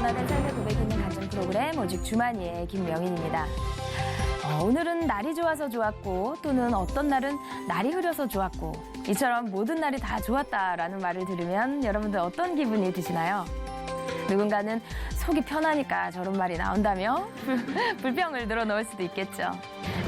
다양한 삶의 고백 있는 간증 프로그램 오직 주만이의 김명인입니다. 오늘은 날이 좋아서 좋았고 또는 어떤 날은 날이 흐려서 좋았고 이처럼 모든 날이 다 좋았다라는 말을 들으면 여러분들 어떤 기분이 드시나요? 누군가는 속이 편하니까 저런 말이 나온다며 불평을 늘어놓을 수도 있겠죠.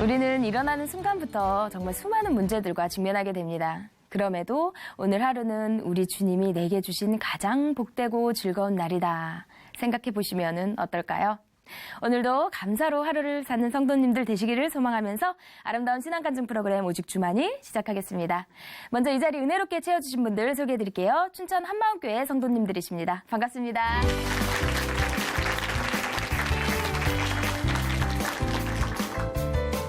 우리는 일어나는 순간부터 정말 수많은 문제들과 직면하게 됩니다. 그럼에도 오늘 하루는 우리 주님이 내게 주신 가장 복되고 즐거운 날이다 생각해 보시면 어떨까요? 오늘도 감사로 하루를 사는 성도님들 되시기를 소망하면서 아름다운 신앙간증 프로그램 오직 주만이 시작하겠습니다. 먼저 이 자리 은혜롭게 채워주신 분들 소개해드릴게요. 춘천 한마음교회 성도님들이십니다. 반갑습니다.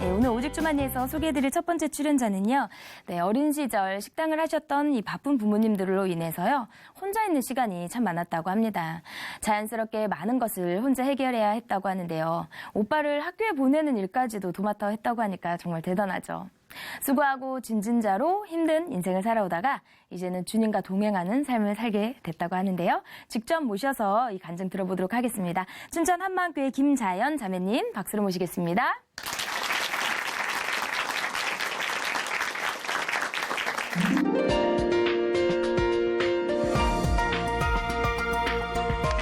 네, 오늘 오직 주만이에서 소개해드릴 첫 번째 출연자는요. 네, 어린 시절 식당을 하셨던 이 바쁜 부모님들로 인해서요. 혼자 있는 시간이 참 많았다고 합니다. 자연스럽게 많은 것을 혼자 해결해야 했다고 하는데요. 오빠를 학교에 보내는 일까지도 도맡아 했다고 하니까 정말 대단하죠. 수고하고 진진자로 힘든 인생을 살아오다가 이제는 주님과 동행하는 삶을 살게 됐다고 하는데요. 직접 모셔서 이 간증 들어보도록 하겠습니다. 춘천 한마음교회 김자연 자매님 박수로 모시겠습니다.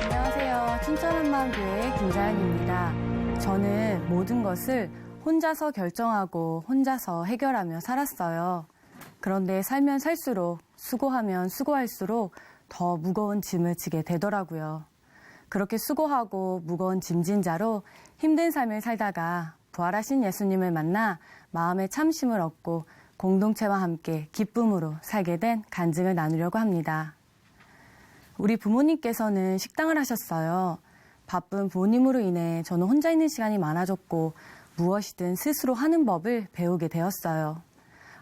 안녕하세요. 춘천 한마음교회 김자연입니다. 저는 모든 것을 혼자서 결정하고 혼자서 해결하며 살았어요. 그런데 살면 살수록 수고하면 수고할수록 더 무거운 짐을 지게 되더라고요. 그렇게 수고하고 무거운 짐진 자로 힘든 삶을 살다가 부활하신 예수님을 만나 마음의 참심을 얻고 공동체와 함께 기쁨으로 살게 된 간증을 나누려고 합니다. 우리 부모님께서는 식당을 하셨어요. 바쁜 부모님으로 인해 저는 혼자 있는 시간이 많아졌고 무엇이든 스스로 하는 법을 배우게 되었어요.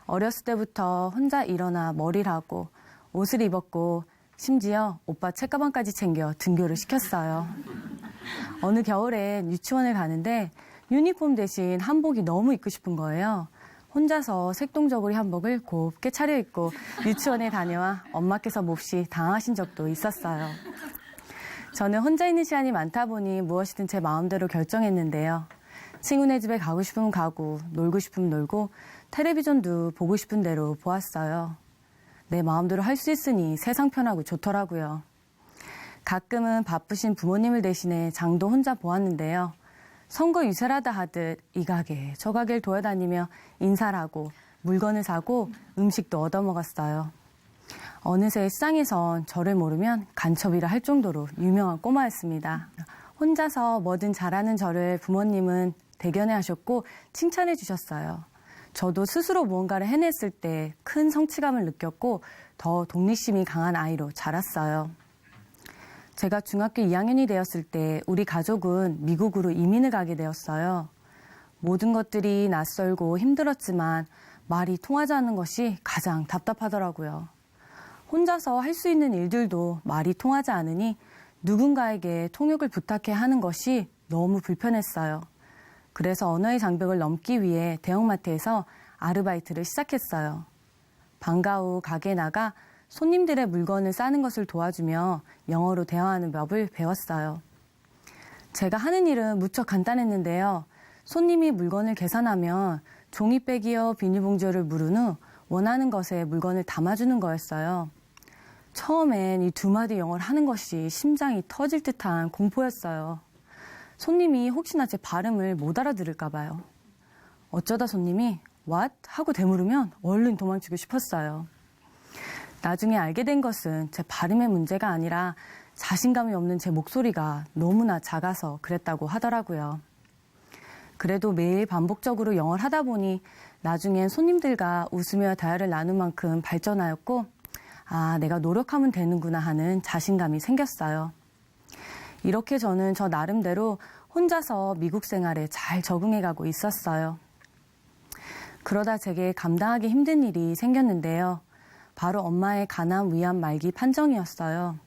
어렸을 때부터 혼자 일어나 머리를 하고 옷을 입었고 심지어 오빠 책가방까지 챙겨 등교를 시켰어요. 어느 겨울엔 유치원을 가는데 유니폼 대신 한복이 너무 입고 싶은 거예요. 혼자서 색동저고리 한복을 곱게 차려입고 유치원에 다녀와 엄마께서 몹시 당하신 적도 있었어요. 저는 혼자 있는 시간이 많다 보니 무엇이든 제 마음대로 결정했는데요. 친구네 집에 가고 싶으면 가고 놀고 싶으면 놀고 텔레비전도 보고 싶은 대로 보았어요. 내 마음대로 할 수 있으니 세상 편하고 좋더라고요. 가끔은 바쁘신 부모님을 대신해 장도 혼자 보았는데요. 선거 유세라다 하듯 이 가게 저 가게를 돌아다니며 인사를 하고 물건을 사고 음식도 얻어먹었어요. 어느새 시장에선 저를 모르면 간첩이라 할 정도로 유명한 꼬마였습니다. 혼자서 뭐든 잘하는 저를 부모님은 대견해 하셨고 칭찬해 주셨어요. 저도 스스로 무언가를 해냈을 때 큰 성취감을 느꼈고 더 독립심이 강한 아이로 자랐어요. 제가 중학교 2학년이 되었을 때 우리 가족은 미국으로 이민을 가게 되었어요. 모든 것들이 낯설고 힘들었지만 말이 통하지 않는 것이 가장 답답하더라고요. 혼자서 할 수 있는 일들도 말이 통하지 않으니 누군가에게 통역을 부탁해야 하는 것이 너무 불편했어요. 그래서 언어의 장벽을 넘기 위해 대형마트에서 아르바이트를 시작했어요. 방과 후 가게에 나가 손님들의 물건을 싸는 것을 도와주며 영어로 대화하는 법을 배웠어요. 제가 하는 일은 무척 간단했는데요. 손님이 물건을 계산하면 종이백이요 비닐봉지를 물은 후 원하는 것에 물건을 담아주는 거였어요. 처음엔 이 두 마디 영어를 하는 것이 심장이 터질 듯한 공포였어요. 손님이 혹시나 제 발음을 못 알아들을까 봐요. 어쩌다 손님이 What? 하고 되물으면 얼른 도망치고 싶었어요. 나중에 알게 된 것은 제 발음의 문제가 아니라 자신감이 없는 제 목소리가 너무나 작아서 그랬다고 하더라고요. 그래도 매일 반복적으로 영어를 하다 보니 나중엔 손님들과 웃으며 대화를 나눌 만큼 발전하였고 아, 내가 노력하면 되는구나 하는 자신감이 생겼어요. 이렇게 저는 저 나름대로 혼자서 미국 생활에 잘 적응해가고 있었어요. 그러다 제게 감당하기 힘든 일이 생겼는데요. 바로 엄마의 간암 위암 말기 판정이었어요.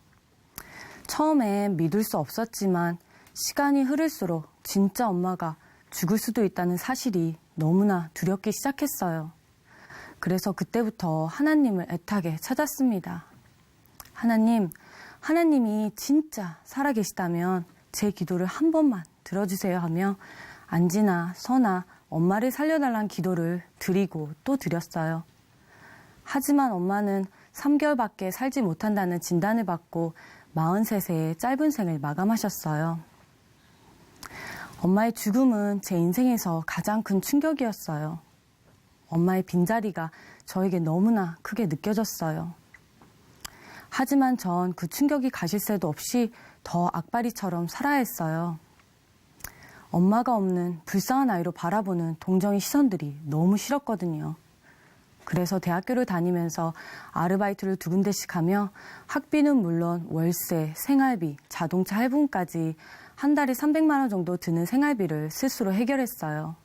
처음엔 믿을 수 없었지만 시간이 흐를수록 진짜 엄마가 죽을 수도 있다는 사실이 너무나 두렵기 시작했어요. 그래서 그때부터 하나님을 애타게 찾았습니다. 하나님, 하나님이 진짜 살아계시다면 제 기도를 한 번만 들어주세요 하며 안지나 서나 엄마를 살려달라는 기도를 드리고 또 드렸어요. 하지만 엄마는 3개월밖에 살지 못한다는 진단을 받고 43세의 짧은 생을 마감하셨어요. 엄마의 죽음은 제 인생에서 가장 큰 충격이었어요. 엄마의 빈자리가 저에게 너무나 크게 느껴졌어요. 하지만 전 그 충격이 가실 새도 없이 더 악바리처럼 살아야 했어요. 엄마가 없는 불쌍한 아이로 바라보는 동정의 시선들이 너무 싫었거든요. 그래서 대학교를 다니면서 아르바이트를 2군데씩 하며 학비는 물론 월세, 생활비, 자동차 할부금까지 한 달에 300만 원 정도 드는 생활비를 스스로 해결했어요.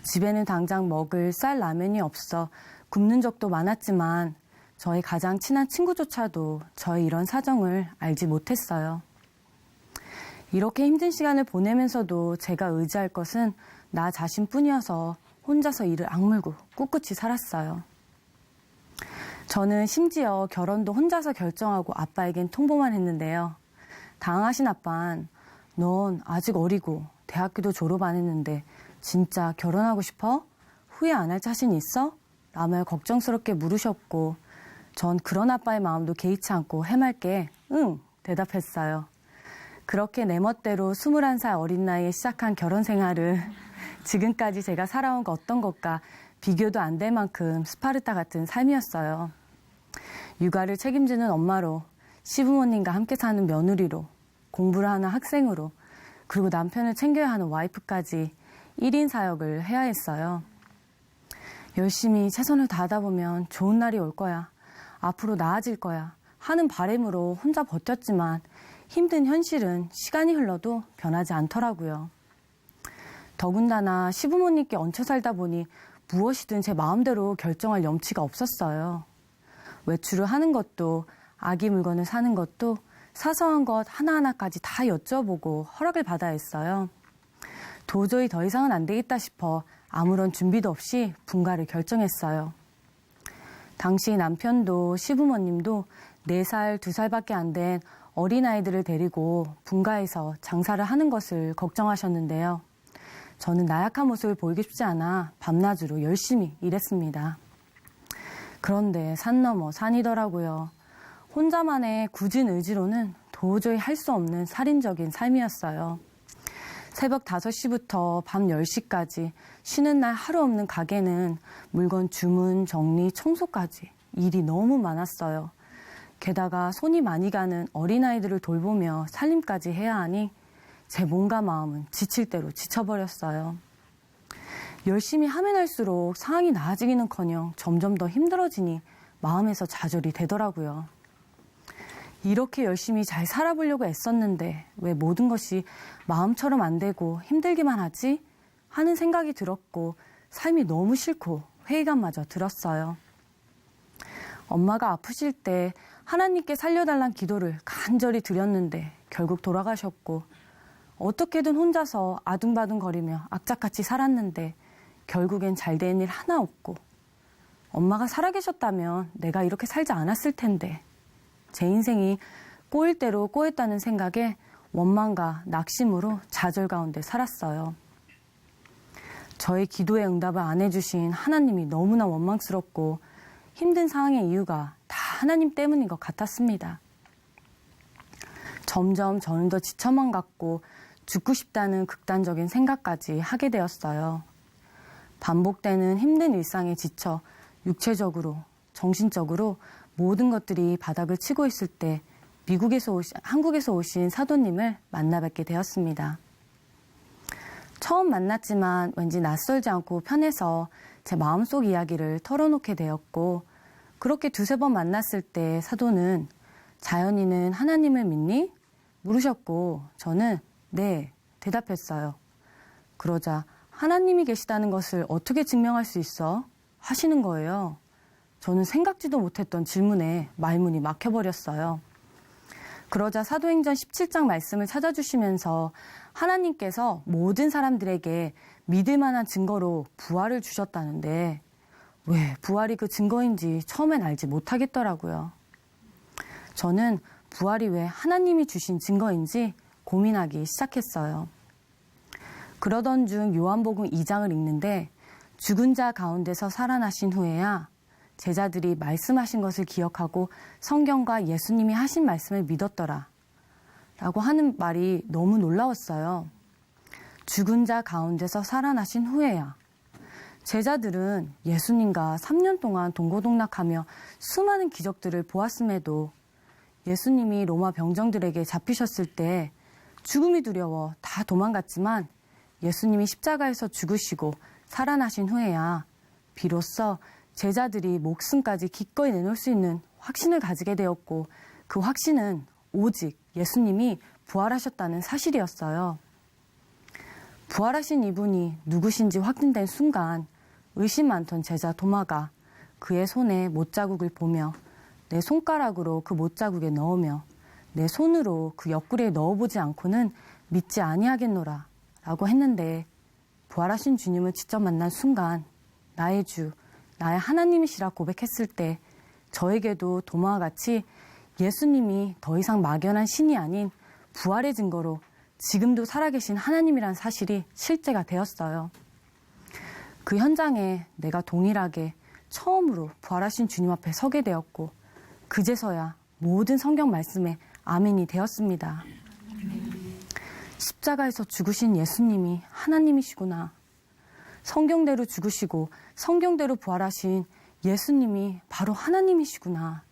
집에는 당장 먹을 쌀 라면이 없어 굶는 적도 많았지만 저의 가장 친한 친구조차도 저의 이런 사정을 알지 못했어요. 이렇게 힘든 시간을 보내면서도 제가 의지할 것은 나 자신뿐이어서 혼자서 이를 악물고 꿋꿋이 살았어요. 저는 심지어 결혼도 혼자서 결정하고 아빠에겐 통보만 했는데요. 당하신 아빠는 넌 아직 어리고 대학교도 졸업 안 했는데 진짜 결혼하고 싶어? 후회 안 할 자신 있어? 라며 걱정스럽게 물으셨고 전 그런 아빠의 마음도 개의치 않고 해맑게 응 대답했어요. 그렇게 내 멋대로 21살 어린 나이에 시작한 결혼 생활을 지금까지 제가 살아온 거 어떤 것과 비교도 안 될 만큼 스파르타 같은 삶이었어요. 육아를 책임지는 엄마로, 시부모님과 함께 사는 며느리로, 공부를 하는 학생으로, 그리고 남편을 챙겨야 하는 와이프까지 1인 사역을 해야 했어요. 열심히 최선을 다하다 보면 좋은 날이 올 거야. 앞으로 나아질 거야. 하는 바람으로 혼자 버텼지만 힘든 현실은 시간이 흘러도 변하지 않더라고요. 더군다나 시부모님께 얹혀 살다 보니 무엇이든 제 마음대로 결정할 염치가 없었어요. 외출을 하는 것도 아기 물건을 사는 것도 사소한 것 하나하나까지 다 여쭤보고 허락을 받아야 했어요. 도저히 더 이상은 안 되겠다 싶어 아무런 준비도 없이 분가를 결정했어요. 당시 남편도 시부모님도 4살, 2살밖에 안 된 어린아이들을 데리고 분가에서 장사를 하는 것을 걱정하셨는데요. 저는 나약한 모습을 보이고 싶지 않아 밤낮으로 열심히 일했습니다. 그런데 산 넘어 산이더라고요. 혼자만의 굳은 의지로는 도저히 할 수 없는 살인적인 삶이었어요. 새벽 5시부터 밤 10시까지 쉬는 날 하루 없는 가게는 물건 주문, 정리, 청소까지 일이 너무 많았어요. 게다가 손이 많이 가는 어린아이들을 돌보며 살림까지 해야 하니 제 몸과 마음은 지칠 대로 지쳐버렸어요. 열심히 하면 할수록 상황이 나아지기는커녕 점점 더 힘들어지니 마음에서 좌절이 되더라고요. 이렇게 열심히 잘 살아보려고 애썼는데 왜 모든 것이 마음처럼 안 되고 힘들기만 하지? 하는 생각이 들었고 삶이 너무 싫고 회의감마저 들었어요. 엄마가 아프실 때 하나님께 살려달란 기도를 간절히 드렸는데 결국 돌아가셨고 어떻게든 혼자서 아둥바둥거리며 악착같이 살았는데 결국엔 잘 된 일 하나 없고 엄마가 살아계셨다면 내가 이렇게 살지 않았을 텐데 제 인생이 꼬일 대로 꼬였다는 생각에 원망과 낙심으로 좌절 가운데 살았어요. 저의 기도에 응답을 안 해주신 하나님이 너무나 원망스럽고 힘든 상황의 이유가 다 하나님 때문인 것 같았습니다. 점점 저는 더 지쳐만 갔고 죽고 싶다는 극단적인 생각까지 하게 되었어요. 반복되는 힘든 일상에 지쳐 육체적으로, 정신적으로 모든 것들이 바닥을 치고 있을 때 한국에서 오신 사도님을 만나 뵙게 되었습니다. 처음 만났지만 왠지 낯설지 않고 편해서 제 마음속 이야기를 털어놓게 되었고 그렇게 2-3번 만났을 때 사도는 자연이는 하나님을 믿니? 물으셨고 저는 네, 대답했어요. 그러자 하나님이 계시다는 것을 어떻게 증명할 수 있어? 하시는 거예요. 저는 생각지도 못했던 질문에 말문이 막혀버렸어요. 그러자 사도행전 17장 말씀을 찾아주시면서 하나님께서 모든 사람들에게 믿을 만한 증거로 부활을 주셨다는데 왜 부활이 그 증거인지 처음엔 알지 못하겠더라고요. 저는 부활이 왜 하나님이 주신 증거인지 고민하기 시작했어요. 그러던 중 요한복음 2장을 읽는데 죽은 자 가운데서 살아나신 후에야 제자들이 말씀하신 것을 기억하고 성경과 예수님이 하신 말씀을 믿었더라 라고 하는 말이 너무 놀라웠어요. 죽은 자 가운데서 살아나신 후에야. 제자들은 예수님과 3년 동안 동고동락하며 수많은 기적들을 보았음에도 예수님이 로마 병정들에게 잡히셨을 때 죽음이 두려워 다 도망갔지만 예수님이 십자가에서 죽으시고 살아나신 후에야 비로소 제자들이 목숨까지 기꺼이 내놓을 수 있는 확신을 가지게 되었고 그 확신은 오직 예수님이 부활하셨다는 사실이었어요. 부활하신 이분이 누구신지 확인된 순간 의심 많던 제자 도마가 그의 손에 못자국을 보며 내 손가락으로 그 못자국에 넣으며 내 손으로 그 옆구리에 넣어보지 않고는 믿지 아니하겠노라 라고 했는데 부활하신 주님을 직접 만난 순간 나의 주, 나의 하나님이시라 고백했을 때 저에게도 도마와 같이 예수님이 더 이상 막연한 신이 아닌 부활의 증거로 지금도 살아계신 하나님이란 사실이 실제가 되었어요. 그 현장에 내가 동일하게 처음으로 부활하신 주님 앞에 서게 되었고 그제서야 모든 성경 말씀에 아멘이 되었습니다. 십자가에서 죽으신 예수님이 하나님이시구나. 성경대로 죽으시고 성경대로 부활하신 예수님이 바로 하나님이시구나.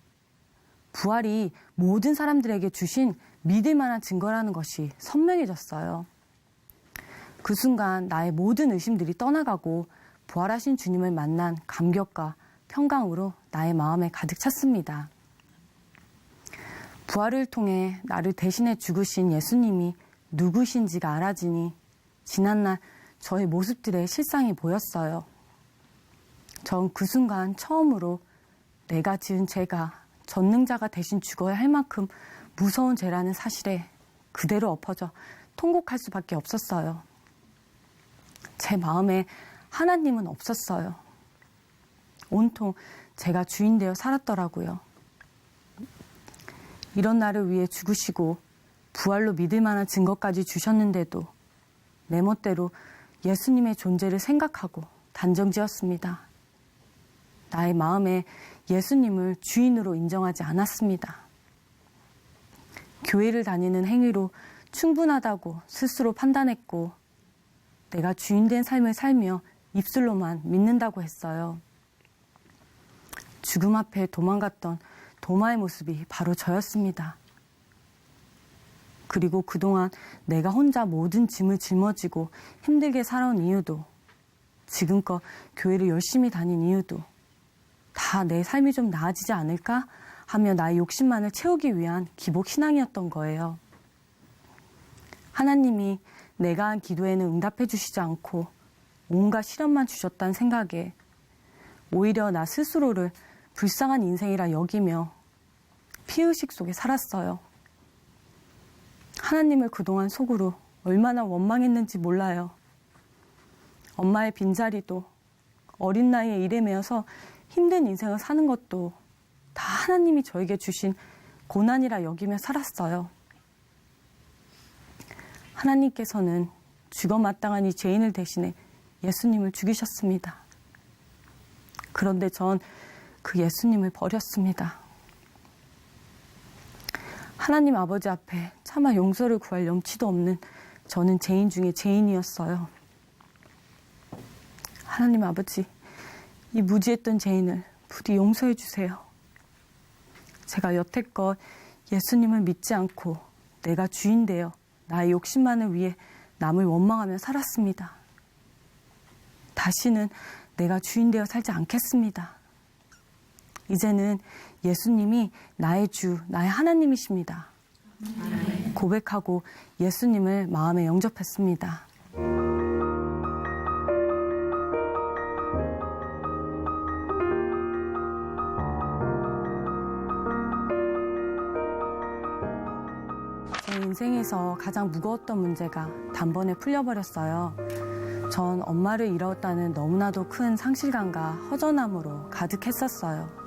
부활이 모든 사람들에게 주신 믿을 만한 증거라는 것이 선명해졌어요. 그 순간 나의 모든 의심들이 떠나가고 부활하신 주님을 만난 감격과 평강으로 나의 마음에 가득 찼습니다. 부활을 통해 나를 대신해 죽으신 예수님이 누구신지가 알아지니 지난날 저의 모습들의 실상이 보였어요. 전 그 순간 처음으로 내가 지은 죄가 전능자가 대신 죽어야 할 만큼 무서운 죄라는 사실에 그대로 엎어져 통곡할 수밖에 없었어요. 제 마음에 하나님은 없었어요. 온통 제가 주인 되어 살았더라고요. 이런 나를 위해 죽으시고 부활로 믿을 만한 증거까지 주셨는데도 내 멋대로 예수님의 존재를 생각하고 단정지었습니다. 나의 마음에 예수님을 주인으로 인정하지 않았습니다. 교회를 다니는 행위로 충분하다고 스스로 판단했고 내가 주인된 삶을 살며 입술로만 믿는다고 했어요. 죽음 앞에 도망갔던 도마의 모습이 바로 저였습니다. 그리고 그동안 내가 혼자 모든 짐을 짊어지고 힘들게 살아온 이유도 지금껏 교회를 열심히 다닌 이유도 다 내 삶이 좀 나아지지 않을까 하며 나의 욕심만을 채우기 위한 기복 신앙이었던 거예요. 하나님이 내가 한 기도에는 응답해 주시지 않고 온갖 시련만 주셨다는 생각에 오히려 나 스스로를 불쌍한 인생이라 여기며 피의식 속에 살았어요. 하나님을 그동안 속으로 얼마나 원망했는지 몰라요. 엄마의 빈자리도 어린 나이에 일에 매여서 힘든 인생을 사는 것도 다 하나님이 저에게 주신 고난이라 여기며 살았어요. 하나님께서는 죽어 마땅한 이 죄인을 대신해 예수님을 죽이셨습니다. 그런데 전 그 예수님을 버렸습니다. 하나님 아버지 앞에 차마 용서를 구할 염치도 없는 저는 죄인 중에 죄인이었어요. 하나님 아버지, 이 무지했던 죄인을 부디 용서해 주세요. 제가 여태껏 예수님을 믿지 않고 내가 주인 되어 나의 욕심만을 위해 남을 원망하며 살았습니다. 다시는 내가 주인 되어 살지 않겠습니다. 이제는 예수님이 나의 주, 나의 하나님이십니다. 고백하고 예수님을 마음에 영접했습니다. 제 인생에서 가장 무거웠던 문제가 단번에 풀려버렸어요. 전 엄마를 잃었다는 너무나도 큰 상실감과 허전함으로 가득했었어요.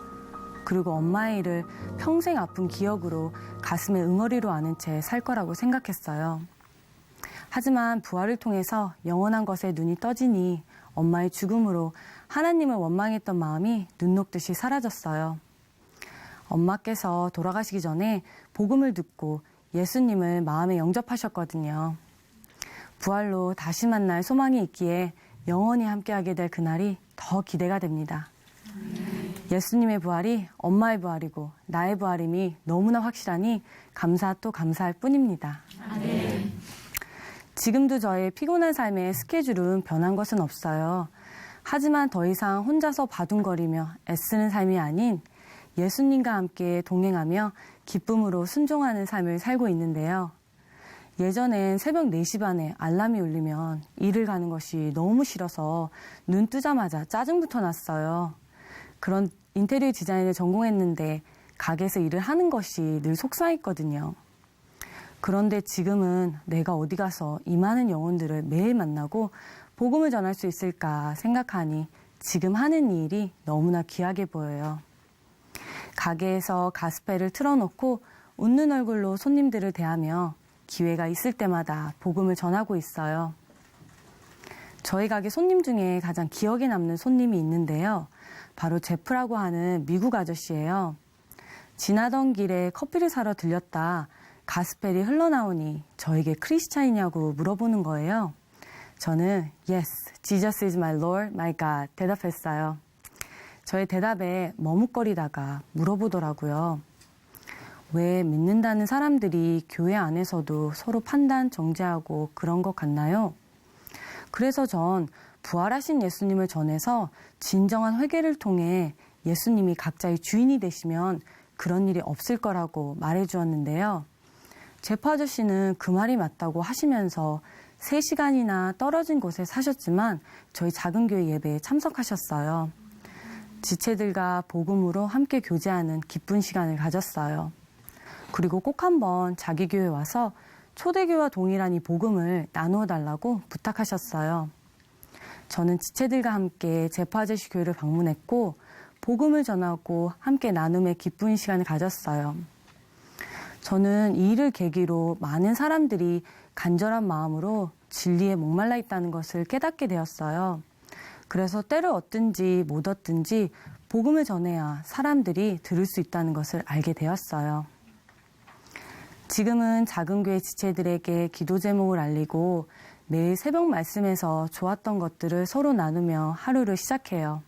그리고 엄마의 일을 평생 아픈 기억으로 가슴에 응어리로 아는 채 살 거라고 생각했어요. 하지만 부활을 통해서 영원한 것에 눈이 떠지니 엄마의 죽음으로 하나님을 원망했던 마음이 눈 녹듯이 사라졌어요. 엄마께서 돌아가시기 전에 복음을 듣고 예수님을 마음에 영접하셨거든요. 부활로 다시 만날 소망이 있기에 영원히 함께하게 될 그날이 더 기대가 됩니다. 예수님의 부활이 엄마의 부활이고 나의 부활임이 너무나 확실하니 감사 또 감사할 뿐입니다. 지금도 저의 피곤한 삶의 스케줄은 변한 것은 없어요. 하지만 더 이상 혼자서 바둥거리며 애쓰는 삶이 아닌 예수님과 함께 동행하며 기쁨으로 순종하는 삶을 살고 있는데요. 예전엔 새벽 4시 반에 알람이 울리면 일을 가는 것이 너무 싫어서 눈 뜨자마자 짜증부터 났어요. 그런 인테리어 디자인을 전공했는데 가게에서 일을 하는 것이 늘 속상했거든요. 그런데 지금은 내가 어디 가서 이 많은 영혼들을 매일 만나고 복음을 전할 수 있을까 생각하니 지금 하는 이 일이 너무나 귀하게 보여요. 가게에서 가스펠을 틀어놓고 웃는 얼굴로 손님들을 대하며 기회가 있을 때마다 복음을 전하고 있어요. 저희 가게 손님 중에 가장 기억에 남는 손님이 있는데요. 바로 제프라고 하는 미국 아저씨예요. 지나던 길에 커피를 사러 들렸다 가스펠이 흘러나오니 저에게 크리스찬이냐고 물어보는 거예요. 저는 Yes, Jesus is my Lord, my God 대답했어요. 저의 대답에 머뭇거리다가 물어보더라고요. 왜 믿는다는 사람들이 교회 안에서도 서로 판단, 정죄하고 그런 것 같나요? 그래서 전 부활하신 예수님을 전해서 진정한 회개를 통해 예수님이 각자의 주인이 되시면 그런 일이 없을 거라고 말해주었는데요. 제프 아저씨는 그 말이 맞다고 하시면서 3시간이나 떨어진 곳에 사셨지만 저희 작은 교회 예배에 참석하셨어요. 지체들과 복음으로 함께 교제하는 기쁜 시간을 가졌어요. 그리고 꼭 한번 자기 교회에 와서 초대교와 동일한 이 복음을 나누어 달라고 부탁하셨어요. 저는 지체들과 함께 제프 아저씨 교회를 방문했고 복음을 전하고 함께 나눔의 기쁜 시간을 가졌어요. 저는 이 일을 계기로 많은 사람들이 간절한 마음으로 진리에 목말라 있다는 것을 깨닫게 되었어요. 그래서 때를 얻든지 못 얻든지 복음을 전해야 사람들이 들을 수 있다는 것을 알게 되었어요. 지금은 작은 교회 지체들에게 기도 제목을 알리고 매일 새벽 말씀에서 좋았던 것들을 서로 나누며 하루를 시작해요.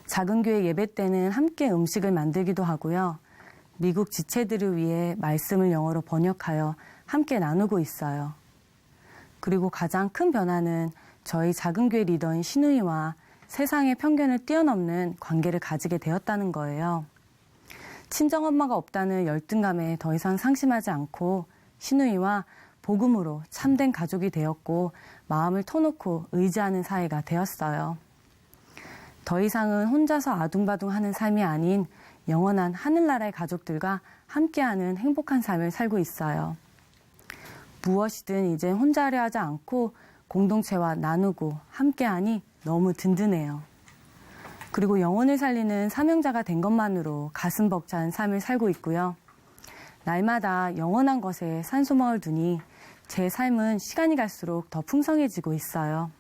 작은 교회 예배 때는 함께 음식을 만들기도 하고요. 미국 지체들을 위해 말씀을 영어로 번역하여 함께 나누고 있어요. 그리고 가장 큰 변화는 저희 작은 교회 리더인 신우이와 세상의 편견을 뛰어넘는 관계를 가지게 되었다는 거예요. 친정엄마가 없다는 열등감에 더 이상 상심하지 않고 신우이와 복음으로 참된 가족이 되었고 마음을 터놓고 의지하는 사이가 되었어요. 더 이상은 혼자서 아둥바둥하는 삶이 아닌 영원한 하늘나라의 가족들과 함께하는 행복한 삶을 살고 있어요. 무엇이든 이제 혼자 하려 하지 않고 공동체와 나누고 함께하니 너무 든든해요. 그리고 영혼을 살리는 사명자가 된 것만으로 가슴 벅찬 삶을 살고 있고요. 날마다 영원한 것에 산소망을 두니 제 삶은 시간이 갈수록 더 풍성해지고 있어요.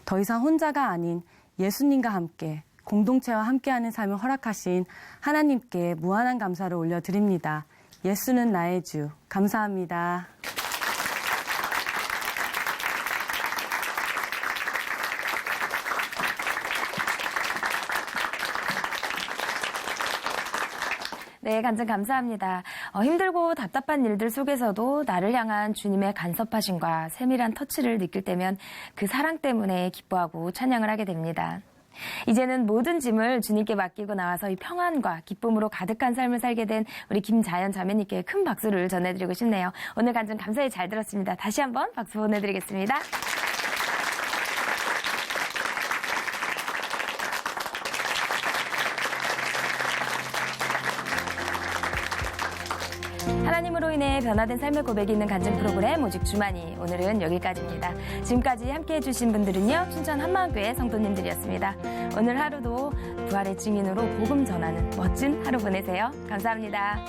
더 이상 혼자가 아닌 예수님과 함께 공동체와 함께하는 삶을 허락하신 하나님께 무한한 감사를 올려드립니다. 예수는 나의 주. 감사합니다. 네, 간증 감사합니다. 힘들고 답답한 일들 속에서도 나를 향한 주님의 간섭하심과 세밀한 터치를 느낄 때면 그 사랑 때문에 기뻐하고 찬양을 하게 됩니다. 이제는 모든 짐을 주님께 맡기고 나와서 이 평안과 기쁨으로 가득한 삶을 살게 된 우리 김자연 자매님께 큰 박수를 전해드리고 싶네요. 오늘 간증 감사히 잘 들었습니다. 다시 한번 박수 보내드리겠습니다. 하나님 하나님으로 인해 변화된 삶의 고백이 있는 간증 프로그램 오직 주만이 오늘은 여기까지입니다. 지금까지 함께해 주신 분들은요. 춘천 한마음교회 성도님들이었습니다. 오늘 하루도 부활의 증인으로 복음 전하는 멋진 하루 보내세요. 감사합니다.